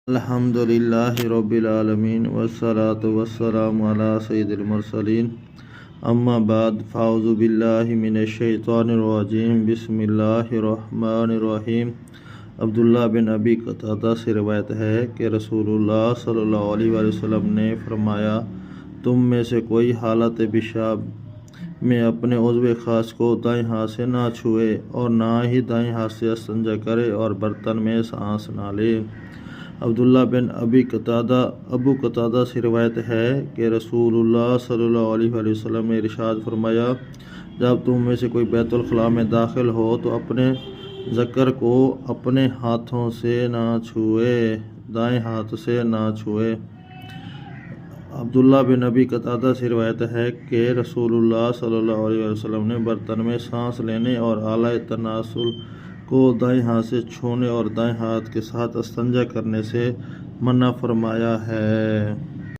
الحمدللہ رب العالمین والصلاة والسلام علی سید المرسلین اما بعد فاعوذ باللہ من الشیطان الرجیم بسم اللہ الرحمن الرحیم۔ عبداللہ بن ابی قتادہ سے روایت ہے کہ رسول اللہ صلی اللہ علیہ وآلہ وسلم نے فرمایا، تم میں سے کوئی حالت پیشاب میں اپنے عضو خاص کو دائیں ہاتھ سے نہ چھوئے اور نہ ہی دائیں ہاتھ سے استنجا کرے اور برتن میں سانس نہ لے۔ عبداللہ بن ابو قتادہ سے روایت ہے کہ رسول اللہ صلی اللہ علیہ وآلہ وسلم نے ارشاد فرمایا، جب تم میں سے کوئی بیت الخلاء میں داخل ہو تو اپنے ذکر کو اپنے ہاتھوں سے نہ چھوئے، دائیں ہاتھ سے نہ چھوئے۔ عبداللہ بن ابی قتادہ سے روایت ہے کہ رسول اللہ صلی اللہ علیہ وسلم نے برتن میں سانس لینے اور اعلیٰ تناسل کو دائیں ہاتھ سے چھونے اور دائیں ہاتھ کے ساتھ استنجا کرنے سے منع فرمایا ہے۔